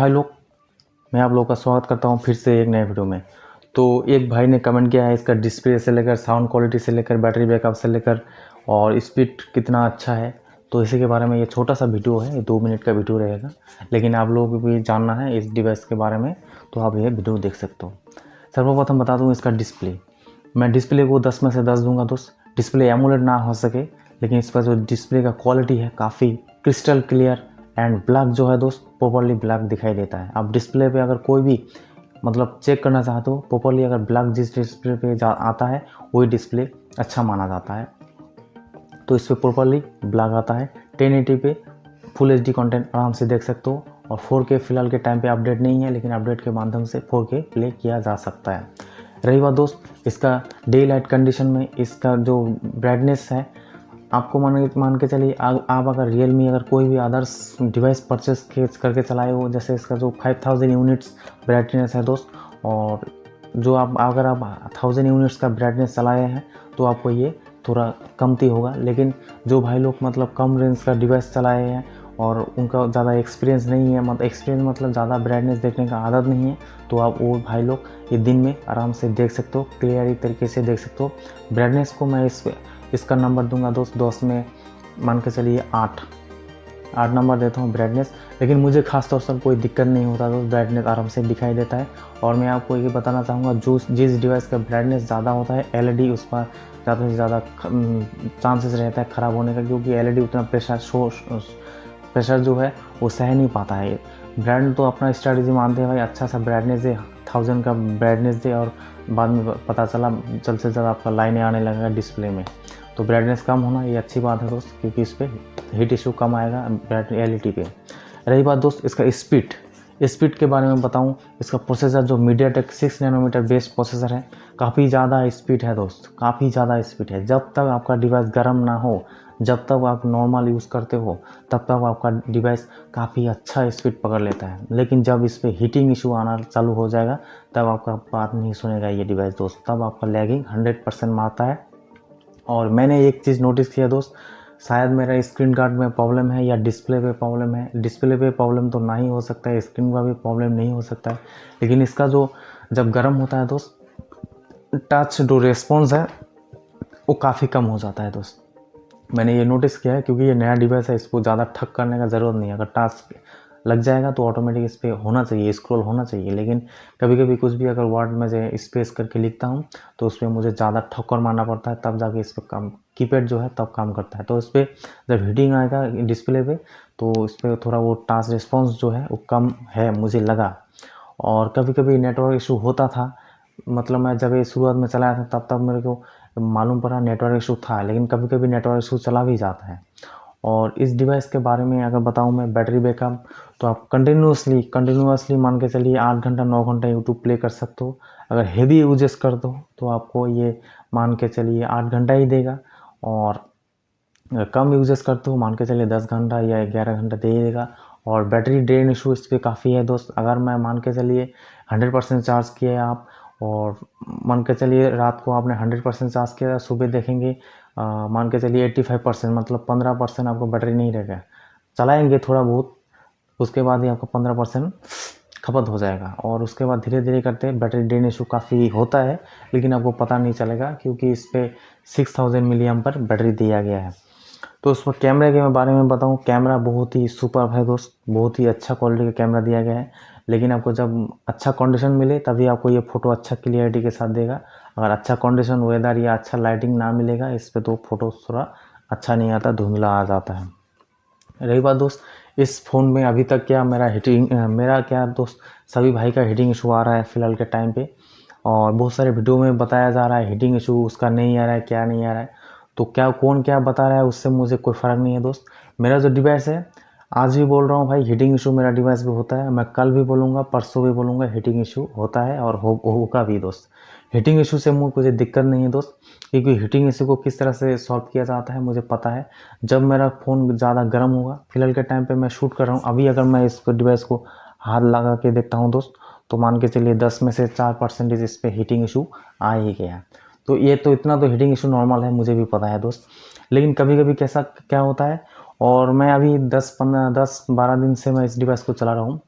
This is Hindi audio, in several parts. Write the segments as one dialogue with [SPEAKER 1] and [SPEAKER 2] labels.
[SPEAKER 1] भाई लोग, मैं आप लोगों का स्वागत करता हूं फिर से एक नए वीडियो में। तो एक भाई ने कमेंट किया है इसका डिस्प्ले से लेकर साउंड क्वालिटी से लेकर बैटरी बैकअप से लेकर और स्पीड कितना अच्छा है। तो इसी के बारे में ये छोटा सा वीडियो है, ये 2 मिनट का वीडियो रहेगा, लेकिन आप लोगों को भी जानना है इस डिवाइस के बारे में तो आप ये वीडियो देख सकते हो। सर्वप्रथम बता दूँ इसका डिस्प्ले, मैं डिस्प्ले को 10 में से 10 दूंगा दोस्त। डिस्प्ले एमुलेट ना हो सके, लेकिन इसका जो डिस्प्ले का क्वालिटी है काफ़ी क्रिस्टल क्लियर एंड ब्लैक जो है दोस्त, प्रॉपरली ब्लैक दिखाई देता है। आप डिस्प्ले पे अगर कोई भी मतलब चेक करना चाहते हो प्रॉपरली, अगर ब्लैक जिस डिस्प्ले पे आता है वही डिस्प्ले अच्छा माना जाता है। तो इस पर प्रॉपरली ब्लैक आता है। 1080 पे फुल HD कंटेंट आराम से देख सकते हो और 4K फिलहाल के टाइम पे अपडेट नहीं है, लेकिन अपडेट के माध्यम से 4K प्ले किया जा सकता है। रही बात दोस्त इसका डे लाइट कंडीशन में इसका जो ब्राइटनेस है, आपको मान के चलिए आप अगर रियलमी अगर कोई भी अदर्स डिवाइस परचेस करके चलाए हो, जैसे इसका जो 5000 यूनिट्स ब्राइटनेस है दोस्त, और जो आप अगर आप 1000 यूनिट्स का ब्राइटनेस चलाए हैं तो आपको ये थोड़ा कमती होगा। लेकिन जो भाई लोग मतलब कम रेंज का डिवाइस चलाए हैं और उनका ज़्यादा एक्सपीरियंस नहीं है, मतलब एक्सपीरियंस मतलब ज़्यादा ब्राइटनेस देखने का आदत नहीं है, तो आप वो भाई लोग ये दिन में आराम से देख सकते हो, क्लियर तरीके से देख सकते हो। ब्राइटनेस को मैं इसका नंबर दूंगा दोस्त 10 में मान के चलिए 8 नंबर देता हूँ ब्राइटनेस। लेकिन मुझे खास तौर से कोई दिक्कत नहीं होता दोस्त, ब्राइटनेस आराम से दिखाई देता है। और मैं आपको ये बताना चाहूँगा जिस डिवाइस का ब्राइटनेस ज़्यादा होता है LED उस पर ज़्यादा से ज़्यादा चांसेस रहता है ख़राब होने का, क्योंकि LED उतना प्रेशर जो है वो सह नहीं पाता है। ब्रांड तो अपना स्ट्रैटेजी मानते हैं भाई, अच्छा सा ब्राइटनेस दे, 1000 का ब्राइटनेस दे और बाद में पता चला जल्द से जल्द आपका लाइनें आने लगेगा डिस्प्ले में। तो ब्राइटनेस कम होना ये अच्छी बात है दोस्त, क्योंकि इस पर हीट इशू कम आएगा LED पे। रही बात दोस्त इसका स्पीड के बारे में बताऊं, इसका प्रोसेसर जो MediaTek 6 नैनोमीटर बेस्ड प्रोसेसर है, काफ़ी ज़्यादा स्पीड है दोस्त, काफ़ी ज़्यादा स्पीड है। जब तक आपका डिवाइस गर्म ना हो, जब तक आप नॉर्मल यूज़ करते हो, तब तक आपका डिवाइस काफ़ी अच्छा स्पीड पकड़ लेता है। लेकिन जब इस पर हीटिंग इशू आना चालू हो जाएगा तब आपका बात नहीं सुनेगा ये डिवाइस दोस्त, तब आपका लैगिंग 100% मारता है। और मैंने एक चीज़ नोटिस किया दोस्त, शायद मेरा स्क्रीन गार्ड में प्रॉब्लम है या डिस्प्ले पे प्रॉब्लम है। डिस्प्ले पे प्रॉब्लम तो ना ही हो सकता है, स्क्रीन का भी प्रॉब्लम नहीं हो सकता है, लेकिन इसका जो जब गर्म होता है दोस्त, टच जो रेस्पॉन्स है वो काफ़ी कम हो जाता है दोस्त। मैंने ये नोटिस किया है, क्योंकि ये नया डिवाइस है, इसको ज़्यादा ठक करने का ज़रूरत नहीं है। अगर टास्क लग जाएगा तो ऑटोमेटिक इस पर होना चाहिए, स्क्रॉल होना चाहिए। लेकिन कभी कभी कुछ भी अगर वर्ड में से स्पेस करके लिखता हूँ तो उस पर मुझे ज़्यादा ठोकर मारना पड़ता है, तब जाके इस पर काम कीपैड जो है तब काम करता है। तो इस पर जब हीटिंग आएगा डिस्प्ले पे तो इस पर थोड़ा वो टास्क रिस्पॉन्स जो है वो कम है मुझे लगा। और कभी कभी नेटवर्क इशू होता था, मतलब मैं जब ये शुरुआत में चलाया था तब मेरे को मालूम पड़ा नेटवर्क इशू था, लेकिन कभी कभी नेटवर्क इशू चला भी जाता है। और इस डिवाइस के बारे में अगर बताऊं मैं, बैटरी बैकअप तो आप कंटिन्यूसली मान के चलिए 8 घंटा 9 घंटा यूट्यूब प्ले कर सकते हो। अगर हेवी यूजेस कर दो तो आपको ये मान के चलिए 8 घंटा ही देगा, और अगर कम यूजेस करते हो मान के चलिए 10 घंटा या 11 घंटा दे ही देगा। और बैटरी ड्रेन इशू इस पर काफ़ी है दोस्त। अगर मैं मान के चलिए 100% चार्ज किए आप, और मान के चलिए रात को आपने 100% चार्ज किया, सुबह देखेंगे मान के चलिए 85%, मतलब 15% आपको बैटरी नहीं रहेगा। चलाएंगे थोड़ा बहुत, उसके बाद ही आपका 15% खपत हो जाएगा, और उसके बाद धीरे धीरे करते बैटरी ड्रेन इशू काफ़ी होता है, लेकिन आपको पता नहीं चलेगा क्योंकि इस पर 6000 मिली एम्पर बैटरी दिया गया है। तो उस पर कैमरे के बारे में बताऊं, कैमरा बहुत ही सुपर है दोस्त, बहुत ही अच्छा क्वालिटी का कैमरा दिया गया है। लेकिन आपको जब अच्छा कंडीशन मिले तभी आपको ये फ़ोटो अच्छा क्लियरिटी के साथ देगा। अगर अच्छा कंडीशन वेदर या अच्छा लाइटिंग ना मिलेगा इस पर तो फ़ोटो थोड़ा अच्छा नहीं आता, धुंधला आ जाता है। रही बात दोस्त इस फ़ोन में अभी तक क्या मेरा क्या दोस्त, सभी भाई का हीटिंग इशू आ रहा है फ़िलहाल के टाइम पे, और बहुत सारे वीडियो में बताया जा रहा है हीटिंग इशू उसका नहीं आ रहा है, क्या नहीं आ रहा है। तो क्या कौन क्या बता रहा है उससे मुझे कोई फ़र्क नहीं है दोस्त। मेरा जो डिवाइस है, आज भी बोल रहा हूँ भाई, हीटिंग इशू मेरा डिवाइस पे होता है। मैं कल भी बोलूँगा, परसों भी बोलूँगा, हीटिंग इशू होता है और होगा भी दोस्त। हीटिंग इशू से मुझे कोई दिक्कत नहीं है दोस्त, क्योंकि हीटिंग इशू को किस तरह से सॉल्व किया जाता है मुझे पता है। जब मेरा फ़ोन ज़्यादा गर्म होगा, फिलहाल के टाइम पे मैं शूट कर रहा हूँ अभी, अगर मैं इस डिवाइस को हाथ लगा के देखता हूँ दोस्त, तो मान के चलिए 10 में से 4% इस पर हीटिंग इशू आ ही गया। तो ये तो इतना तो हीटिंग इशू नॉर्मल है, मुझे भी पता है दोस्त। लेकिन कभी कभी कैसा क्या होता है, और मैं अभी 10-12 दिन से मैं इस डिवाइस को चला रहा हूँ,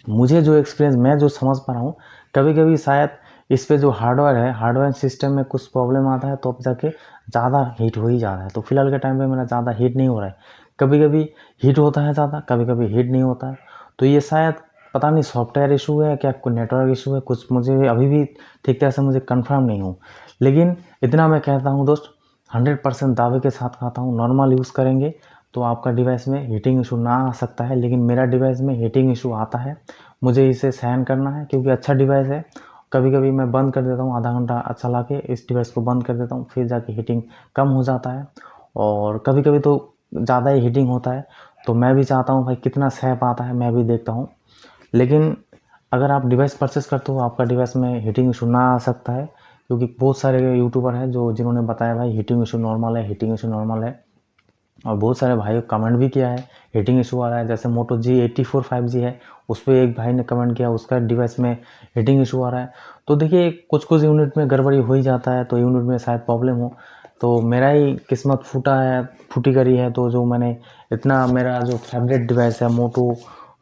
[SPEAKER 1] मुझे जो एक्सपीरियंस, मैं जो समझ पा रहा हूँ, कभी कभी शायद इस पे जो हार्डवेयर है, हार्डवेयर सिस्टम में कुछ प्रॉब्लम आता है, तो अब जाके ज़्यादा हीट हो ही जा रहा है। तो फिलहाल के टाइम पे मेरा ज़्यादा हीट नहीं हो रहा है। कभी कभी हीट होता है ज़्यादा, कभी कभी हीट नहीं होता है। तो ये शायद पता नहीं सॉफ्टवेयर इशू है क्या, कोई नेटवर्क इशू है, कुछ मुझे अभी भी ठीक तरह से मुझे कंफर्म नहीं हूँ। लेकिन इतना मैं कहता हूँ दोस्त, 100% दावे के साथ कहता हूँ, नॉर्मल यूज़ करेंगे तो आपका डिवाइस में हीटिंग इशू ना आ सकता है। लेकिन मेरा डिवाइस में हीटिंग इशू आता है, मुझे इसे सहन करना है, क्योंकि अच्छा डिवाइस है। कभी कभी मैं बंद कर देता हूँ, आधा घंटा चला के इस डिवाइस को बंद कर देता हूँ, फिर जाके हीटिंग कम हो जाता है। और कभी कभी तो ज़्यादा ही हीटिंग होता है। तो मैं भी चाहता हूँ भाई कितना सह पाता है, मैं भी देखता हूँ। लेकिन अगर आप डिवाइस परचेस करते हो, आपका डिवाइस में हीटिंग इशू ना आ सकता है, क्योंकि बहुत सारे यूट्यूबर हैं जो जिन्होंने बताया भाई हीटिंग इशू नॉर्मल है, हीटिंग इशू नॉर्मल है। और बहुत सारे भाई कमेंट भी किया है हीटिंग इशू आ रहा है। जैसे मोटो G84 5G है, उस पर एक भाई ने कमेंट किया उसका डिवाइस में हीटिंग इशू आ रहा है। तो देखिए कुछ कुछ यूनिट में गड़बड़ी हो ही जाता है, तो यूनिट में शायद प्रॉब्लम हो। तो मेरा ही किस्मत फूटा है, फूटी करी है। तो जो मैंने इतना, मेरा जो फेवरेट डिवाइस है मोटो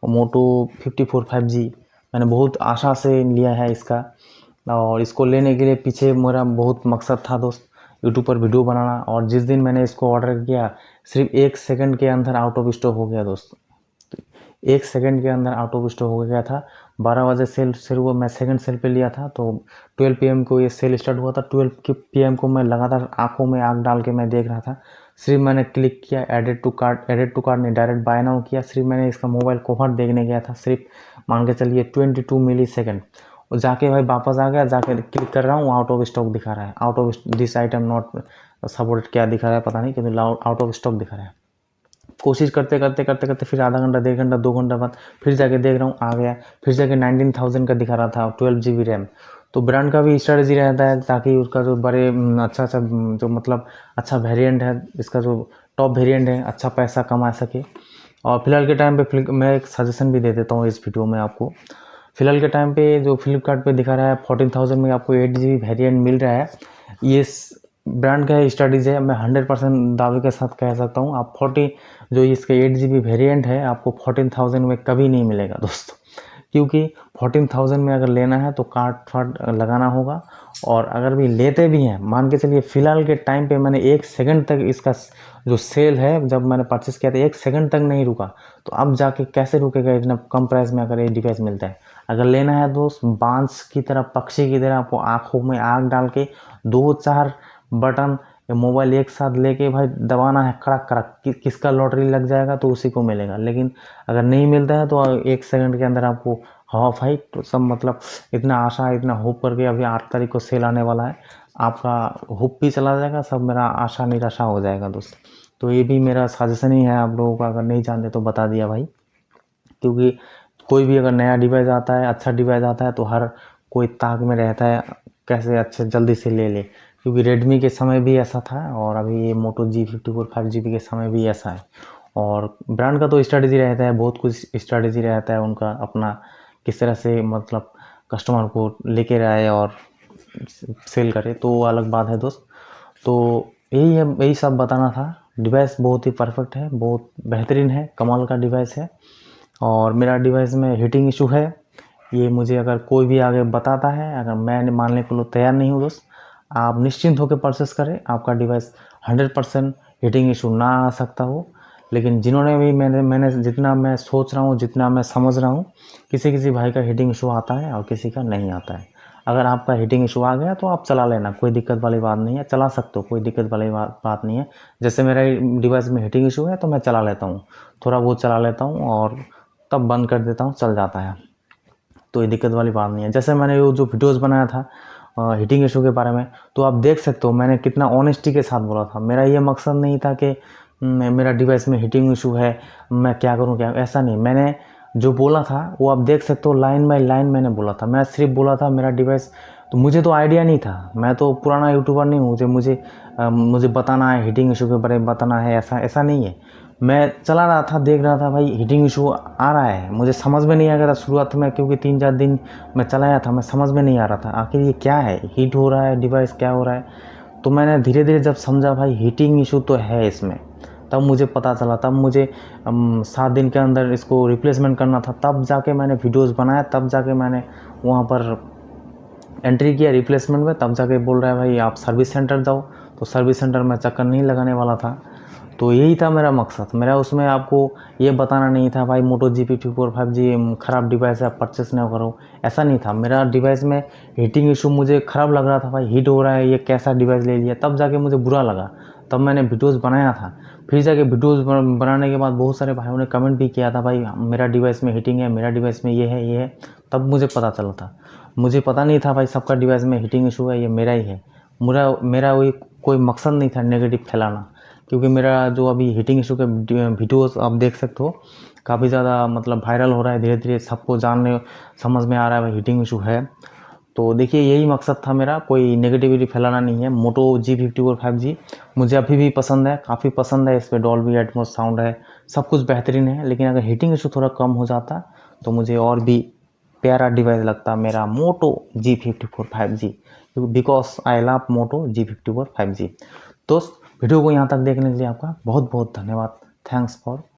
[SPEAKER 1] मोटो 54 5G, मैंने बहुत आशा से लिया है इसका। और इसको लेने के लिए पीछे मेरा बहुत मकसद था दोस्त, यूट्यूब पर वीडियो बनाना। और जिस दिन मैंने इसको ऑर्डर किया, सिर्फ 1 सेकंड के अंदर आउट ऑफ स्टॉक हो गया दोस्त। 1 सेकंड के अंदर आउट ऑफ स्टॉक हो गया था। 12 बजे सेल शुरू हुआ, मैं सेकंड सेल पे लिया था, तो 12 PM को ये सेल स्टार्ट हुआ था। 12 PM को मैं लगातार आंखों में आग डाल के मैं देख रहा था। सिर्फ मैंने क्लिक किया added to cart, added to cart नहीं, डायरेक्ट बाय नाउ किया। सिर्फ मैंने इसका मोबाइल कवर देखने गया था, सिर्फ मान के चलिए 22 मिली सेकेंड। और जाके भाई वापस आ गया, जाके क्लिक कर रहा हूँ, आउट ऑफ स्टॉक दिखा रहा है, out of this item not supported, क्या दिखा रहा है पता नहीं, क्योंकि आउट ऑफ स्टॉक दिखा रहा है। कोशिश करते करते करते करते फिर आधा घंटा, 1.5 घंटा, 2 घंटा बाद फिर जाके देख रहा हूँ आ गया। फिर जाके 19,000 का दिखा रहा था, 12 GB रैम। तो ब्रांड का भी स्ट्रेटजी रहता है ताकि उसका जो बड़े अच्छा अच्छा जो मतलब अच्छा वेरिएंट है, इसका जो टॉप वेरिएंट है, अच्छा पैसा कमा सके। और फिलहाल के टाइम पे मैं एक सजेशन भी दे देता हूँ इस वीडियो में आपको। फिलहाल के टाइम पे जो फ्लिपकार्ट पे दिखा रहा है 14,000 में आपको 8 GB वेरिएंट मिल रहा है। ये ब्रांड का स्ट्रेटजी है, मैं 100% दावे के साथ कह सकता हूँ। आप 40 जो इसके 8 GB वेरिएंट है आपको 14,000 में कभी नहीं मिलेगा दोस्तों, क्योंकि 14,000 में अगर लेना है तो कार्ड फार्ड लगाना होगा। और अगर भी लेते भी हैं, मान के चलिए फिलहाल के टाइम पे मैंने 1 सेकंड तक इसका जो सेल है, जब मैंने परचेस किया था 1 सेकंड तक नहीं रुका। तो अब जाके कैसे रुकेगा इतना कम प्राइस में अगर ये डिवाइस मिलता है। अगर लेना है दोस्त, बांस की तरह, पक्षी की तरह आपको आंखों में आग डाल के 2-4 बटन मोबाइल एक साथ लेके भाई दबाना है, कड़क कड़क, किसका लॉटरी लग जाएगा तो उसी को मिलेगा। लेकिन अगर नहीं मिलता है तो 1 सेकंड के अंदर आपको हवा भाई। तो सब मतलब इतना आशा, इतना होप करके, अभी 8 तारीख को सेल आने वाला है, आपका होप भी चला जाएगा, सब मेरा आशा निराशा हो जाएगा दोस्त। तो ये भी मेरा सजेशन ही है आप लोगों का, अगर नहीं जानते तो बता दिया भाई। क्योंकि कोई भी अगर नया डिवाइस आता है, अच्छा डिवाइस आता है, तो हर कोई ताक में रहता है कैसे अच्छे जल्दी से ले ले। क्योंकि रेडमी के समय भी ऐसा था, और अभी ये मोटो G54 5GB के समय भी ऐसा है। और ब्रांड का तो स्ट्रेटजी रहता है, बहुत कुछ स्ट्रेटजी रहता है उनका अपना, किस तरह से मतलब कस्टमर को लेके आए और सेल करे, तो वो अलग बात है दोस्त। तो यही है, यही सब बताना था। डिवाइस बहुत ही परफेक्ट है, बहुत बेहतरीन है, कमाल का डिवाइस है। और मेरा डिवाइस में हीटिंग इशू है, ये मुझे अगर कोई भी आगे बताता है, अगर मैं मानने के लिए तैयार नहीं हूँ दोस्त, आप निश्चिंत होकर परचेस करें, आपका डिवाइस 100% हीटिंग इशू ना आ सकता हो। लेकिन जिन्होंने भी मैंने जितना मैं सोच रहा हूँ, जितना मैं समझ रहा हूँ, किसी किसी भाई का हीटिंग इशू आता है और किसी का नहीं आता है। अगर आपका हीटिंग इशू आ गया तो आप चला लेना, कोई दिक्कत वाली बात नहीं है, चला सकते हो, कोई दिक्कत वाली बात नहीं है। जैसे मेरा डिवाइस में हीटिंग इशू है तो मैं चला लेता हूँ, थोड़ा बहुत चला लेता हूँ और तब बंद कर देता हूँ, चल जाता है। तो ये दिक्कत वाली बात नहीं है। जैसे मैंने वो जो वीडियोज़ बनाया था हीटिंग इशू के बारे में, तो आप देख सकते हो मैंने कितना ऑनेस्टी के साथ बोला था। मेरा ये मकसद नहीं था कि मेरा डिवाइस में हीटिंग इशू है, मैं क्या करूँ क्या, ऐसा नहीं। मैंने जो बोला था वो आप देख सकते हो, लाइन बाई लाइन मैंने बोला था। मैं सिर्फ बोला था मेरा डिवाइस, तो मुझे तो आइडिया नहीं था, मैं तो पुराना यूट्यूबर नहीं हूँ मुझे बताना है हीटिंग इशू के बारे में बताना है, ऐसा ऐसा नहीं है। मैं चला रहा था, देख रहा था भाई हीटिंग इशू आ रहा है, मुझे समझ में नहीं आ रहा था शुरुआत में, क्योंकि 3-4 दिन मैं चलाया था, मैं समझ में नहीं आ रहा था आखिर ये क्या है, हीट हो रहा है डिवाइस, क्या हो रहा है। तो मैंने धीरे धीरे जब समझा भाई हीटिंग इशू तो है इसमें, तब मुझे पता चला, तब मुझे 7 दिन के अंदर इसको रिप्लेसमेंट करना था, तब जाके मैंने वीडियोज़ बनाया, तब जाके मैंने वहाँ पर एंट्री किया रिप्लेसमेंट में, तब जाके बोल रहा है भाई आप सर्विस सेंटर जाओ। तो सर्विस सेंटर में चक्कर नहीं लगाने वाला था। तो यही था मेरा मकसद, मेरा उसमें आपको ये बताना नहीं था भाई मोटो G54 5G ख़राब डिवाइस है, आप परचेस ना करो, ऐसा नहीं था। मेरा डिवाइस में हीटिंग इशू मुझे ख़राब लग रहा था, भाई हीट हो रहा है, ये कैसा डिवाइस ले लिया, तब जाके मुझे बुरा लगा, तब मैंने वीडियोज़ बनाया था। फिर जाके वीडियोज़ बनाने के बाद बहुत सारे भाइयों ने कमेंट भी किया था, भाई मेरा डिवाइस में हीटिंग है, मेरा डिवाइस में ये है, तब मुझे पता चला था। मुझे पता नहीं था भाई सबका डिवाइस में हीटिंग इशू है, ये मेरा ही है। मेरा वही कोई मकसद नहीं था नेगेटिव फैलाना, क्योंकि मेरा जो अभी हीटिंग इशू के वीडियोस आप देख सकते हो, काफ़ी ज़्यादा मतलब वायरल हो रहा है, धीरे धीरे सबको जानने समझ में आ रहा है भाई हीटिंग इशू है। तो देखिए यही मकसद था मेरा, कोई नेगेटिविटी फैलाना नहीं है। मोटो G54 5G मुझे अभी भी पसंद है, काफ़ी पसंद है, इस पर डॉल्बी एटमॉस साउंड है, सब कुछ बेहतरीन है। लेकिन अगर हीटिंग इशू थोड़ा कम हो जाता तो मुझे और भी प्यारा डिवाइस लगता मेरा मोटो G54 5G, because I love motto G54 5G। दोस्त वीडियो को यहाँ तक देखने के लिए आपका बहुत बहुत धन्यवाद। Thanks for